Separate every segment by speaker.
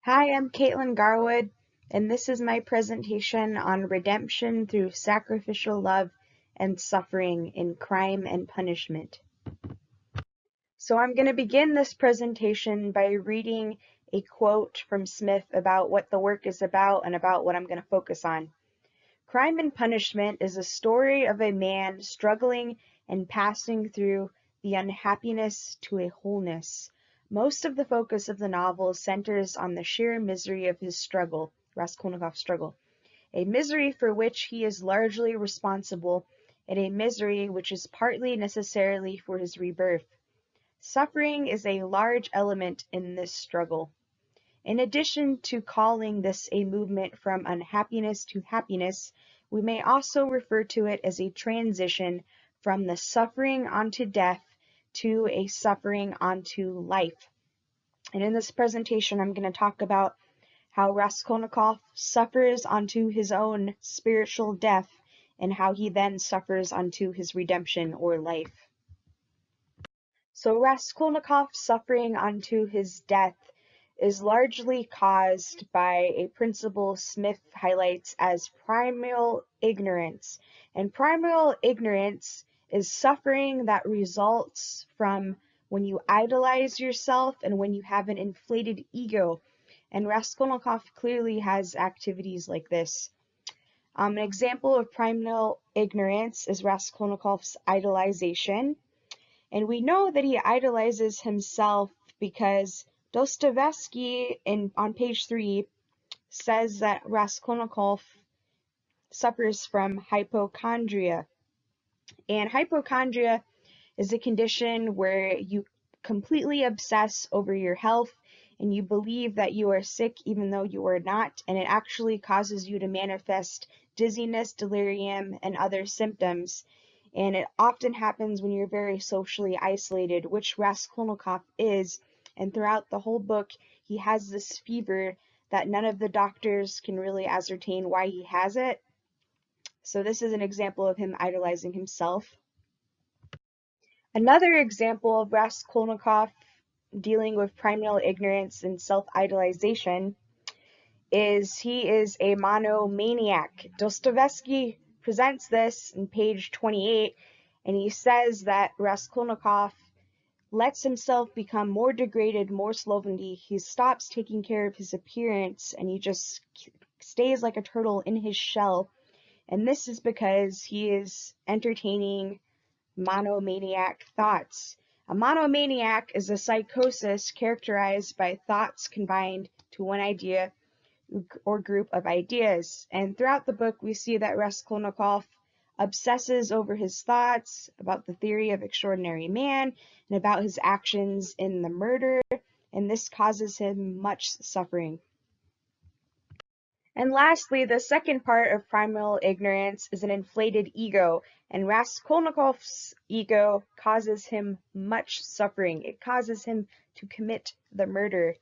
Speaker 1: Hi, I'm Caitlin Garwood, and this is my presentation on redemption through sacrificial love and suffering in crime and punishment. So I'm going to begin this presentation by reading a quote from Smith about what the work is about and about what I'm going to focus on. Crime and Punishment is a story of a man struggling and passing through the unhappiness to a wholeness. Most of the focus of the novel centers on the sheer misery of his struggle, Raskolnikov's struggle, a misery for which he is largely responsible, and a misery which is partly necessarily for his rebirth. Suffering is a large element in this struggle. In addition to calling this a movement from unhappiness to happiness, we may also refer to it as a transition from the suffering onto death to a suffering onto life. And in this presentation, I'm going to talk about how Raskolnikov suffers onto his own spiritual death and how he then suffers onto his redemption or life. So Raskolnikov suffering onto his death is largely caused by a principle Smith highlights as primal ignorance. And primal ignorance is suffering that results from when you idolize yourself and when you have an inflated ego. And Raskolnikov clearly has activities like this. An example of primal ignorance is Raskolnikov's idolization. And we know that he idolizes himself because Dostoevsky on page 3 says that Raskolnikov suffers from hypochondria. And hypochondria is a condition where you completely obsess over your health and you believe that you are sick even though you are not, and it actually causes you to manifest dizziness, delirium, and other symptoms. And it often happens when you're very socially isolated, which Raskolnikov is. And throughout the whole book, he has this fever that none of the doctors can really ascertain why he has it. So this is an example of him idolizing himself. Another example of Raskolnikov dealing with primal ignorance and self-idolization is he is a monomaniac. Dostoevsky presents this in page 28, and he says that Raskolnikov lets himself become more degraded more slowly. He stops taking care of his appearance, and he just stays like a turtle in his shell. And this is because he is entertaining monomaniac thoughts. A monomaniac is a psychosis characterized by thoughts combined to one idea or group of ideas. And throughout the book, we see that Raskolnikov obsesses over his thoughts about the theory of extraordinary man and about his actions in the murder, and this causes him much suffering. And lastly, the second part of primal ignorance is an inflated ego, and Raskolnikov's ego causes him much suffering. It causes him to commit the murder.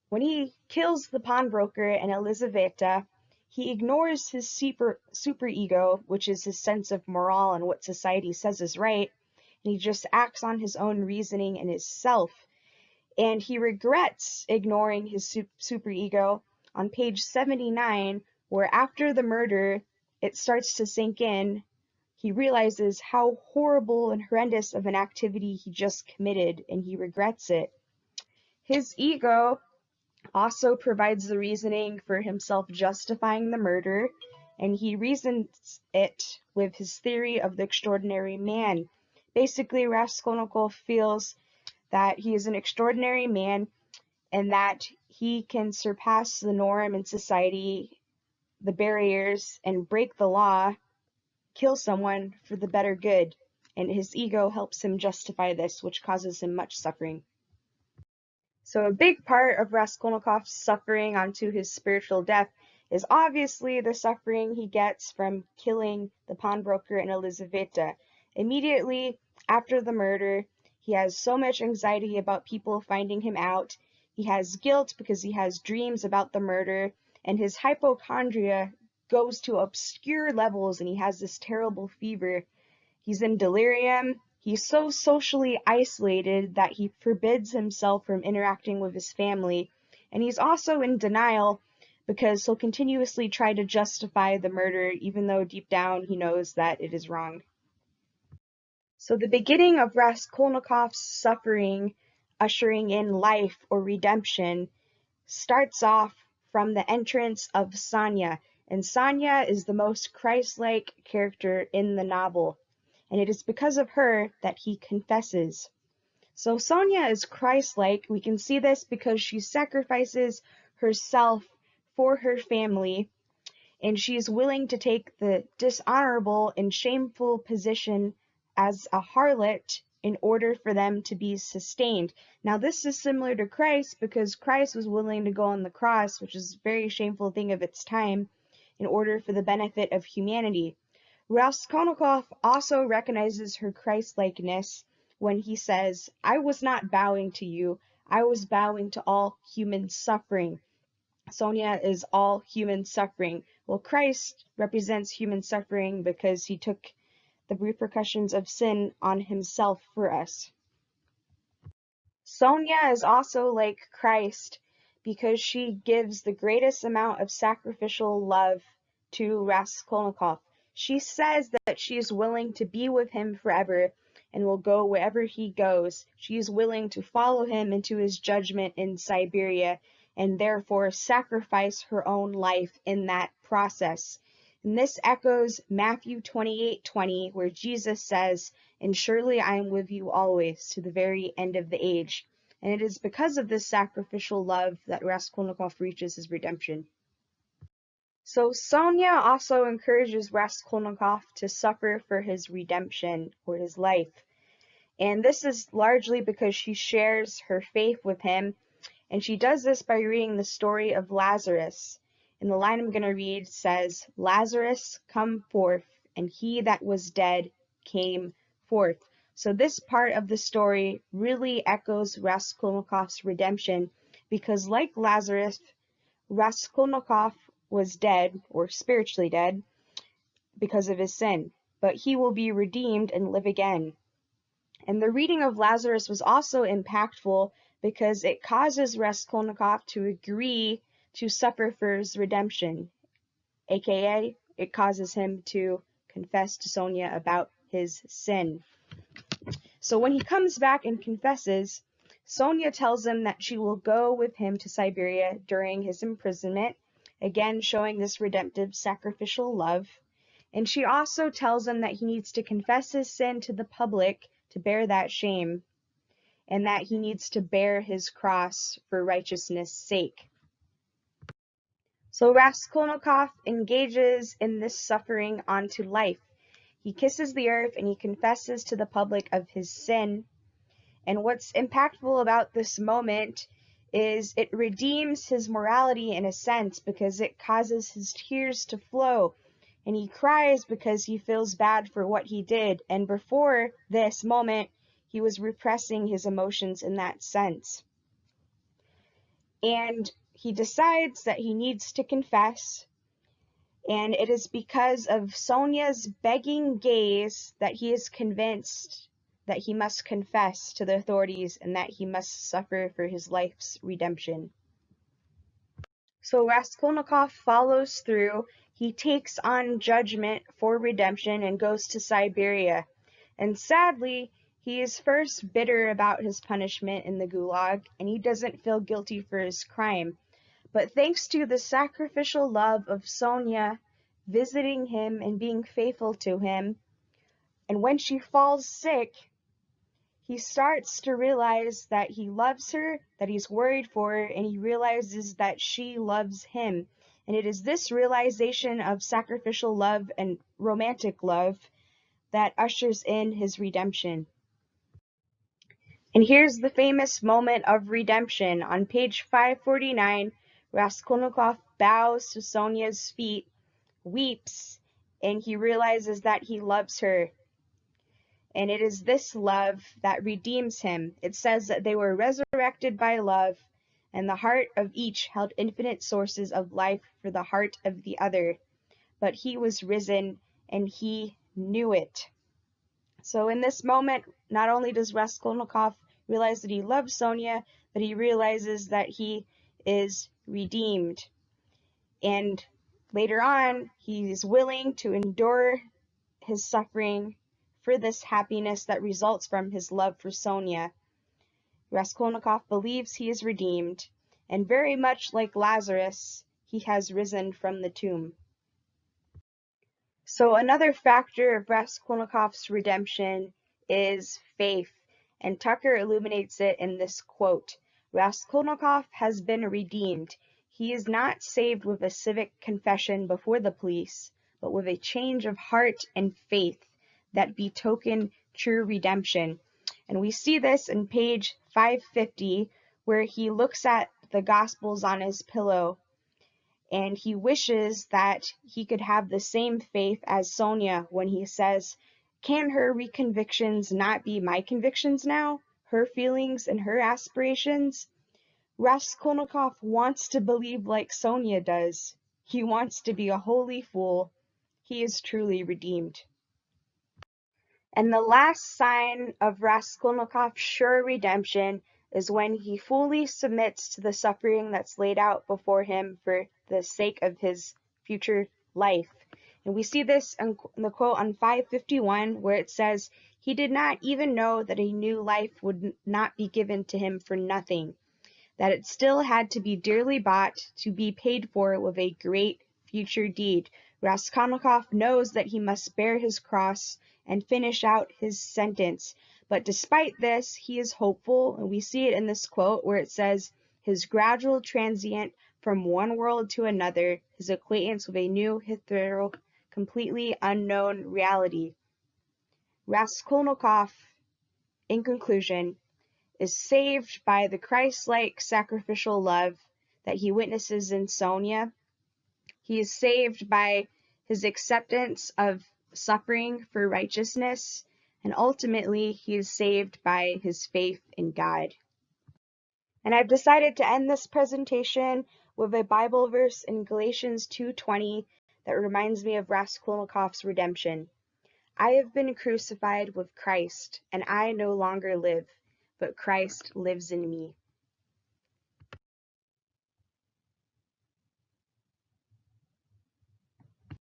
Speaker 1: When he kills the pawnbroker and Elizaveta, he ignores his superego, which is his sense of morale and what society says is right, and he just acts on his own reasoning and his self. And he regrets ignoring his superego on page 79, where after the murder, it starts to sink in. He realizes how horrible and horrendous of an activity he just committed, and he regrets it. His ego also provides the reasoning for himself justifying the murder, and he reasons it with his theory of the extraordinary man. Basically, Raskolnikov feels that he is an extraordinary man and that he can surpass the norm in society, the barriers, and break the law, kill someone for the better good. And his ego helps him justify this, which causes him much suffering. So a big part of Raskolnikov's suffering onto his spiritual death is obviously the suffering he gets from killing the pawnbroker and Elizaveta. Immediately after the murder, he has so much anxiety about people finding him out. He has guilt because he has dreams about the murder, and his hypochondria goes to obscure levels, and he has this terrible fever. He's in delirium. He's so socially isolated that he forbids himself from interacting with his family, And he's also in denial because he'll continuously try to justify the murder, even though deep down he knows that it is wrong. So the beginning of Raskolnikov's suffering, ushering in life or redemption, starts off from the entrance of Sonya. And Sonya is the most Christ-like character in the novel. And it is because of her that he confesses. So Sonya is Christ-like. We can see this because she sacrifices herself for her family, and she is willing to take the dishonorable and shameful position as a harlot in order for them to be sustained. Now this is similar to Christ because Christ was willing to go on the cross, which is a very shameful thing of its time, in order for the benefit of humanity. Raskolnikov also recognizes her Christ-likeness when he says, "I was not bowing to you, I was bowing to all human suffering." Sonya is all human suffering. Well, Christ represents human suffering because he took the repercussions of sin on himself for us. Sonya is also like Christ because she gives the greatest amount of sacrificial love to Raskolnikov. She says that she is willing to be with him forever and will go wherever he goes. She is willing to follow him into his judgment in Siberia and therefore sacrifice her own life in that process. And this echoes Matthew 28:20, where Jesus says, "And surely I am with you always to the very end of the age." And it is because of this sacrificial love that Raskolnikov reaches his redemption. So Sonya also encourages Raskolnikov to suffer for his redemption or his life. And this is largely because she shares her faith with him, and she does this by reading the story of Lazarus. And the line I'm going to read says, "Lazarus, come forth, and he that was dead came forth." So this part of the story really echoes Raskolnikov's redemption because, like Lazarus, Raskolnikov was dead, or spiritually dead, because of his sin, but he will be redeemed and live again. And the reading of Lazarus was also impactful because it causes Raskolnikov to agree to suffer for his redemption, aka it causes him to confess to Sonya about his sin. So when he comes back and confesses, Sonya tells him that she will go with him to Siberia during his imprisonment, again showing this redemptive sacrificial love. And she also tells him that he needs to confess his sin to the public to bear that shame, and that he needs to bear his cross for righteousness' sake. So Raskolnikov engages in this suffering onto life. He kisses the earth and he confesses to the public of his sin. And what's impactful about this moment is it redeems his morality in a sense because it causes his tears to flow. And he cries because he feels bad for what he did. And before this moment, he was repressing his emotions in that sense. And he decides that he needs to confess. And it is because of Sonya's begging gaze that he is convinced that he must confess to the authorities and that he must suffer for his life's redemption. So Raskolnikov follows through. He takes on judgment for redemption and goes to Siberia. And sadly, he is first bitter about his punishment in the Gulag, and he doesn't feel guilty for his crime. But thanks to the sacrificial love of Sonya visiting him and being faithful to him, and when she falls sick, he starts to realize that he loves her, that he's worried for her, and he realizes that she loves him. And it is this realization of sacrificial love and romantic love that ushers in his redemption. And here's the famous moment of redemption. On page 549, Raskolnikov bows to Sonya's feet, weeps, and he realizes that he loves her. And it is this love that redeems him. It says that they were resurrected by love, and the heart of each held infinite sources of life for the heart of the other. But he was risen, and he knew it. So in this moment, not only does Raskolnikov realize that he loves Sonya, but he realizes that he is redeemed. And later on, he's willing to endure his suffering for this happiness that results from his love for Sonia. Raskolnikov believes he is redeemed, and very much like Lazarus, he has risen from the tomb. So another factor of Raskolnikov's redemption is faith, and Tucker illuminates it in this quote: Raskolnikov has been redeemed. He is not saved with a civic confession before the police, but with a change of heart and faith that betoken true redemption. And we see this in page 550, where he looks at the Gospels on his pillow and he wishes that he could have the same faith as Sonia when he says, can her reconvictions not be my convictions now? Her feelings and her aspirations? Raskolnikov wants to believe like Sonia does. He wants to be a holy fool. He is truly redeemed. And the last sign of Raskolnikov's sure redemption is when he fully submits to the suffering that's laid out before him for the sake of his future life. And we see this in the quote on 551, where it says, he did not even know that a new life would not be given to him for nothing, that it still had to be dearly bought to be paid for with a great future deed. Raskolnikov knows that he must bear his cross and finish out his sentence. But despite this, he is hopeful, and we see it in this quote where it says, his gradual transient from one world to another, his acquaintance with a new, hitherto completely unknown reality. Raskolnikov, in conclusion, is saved by the Christ-like sacrificial love that he witnesses in Sonia. He is saved by his acceptance of suffering for righteousness, and ultimately he is saved by his faith in God. And I've decided to end this presentation with a Bible verse in Galatians 2:20 that reminds me of Raskolnikov's redemption. I have been crucified with Christ, and I no longer live, but Christ lives in me.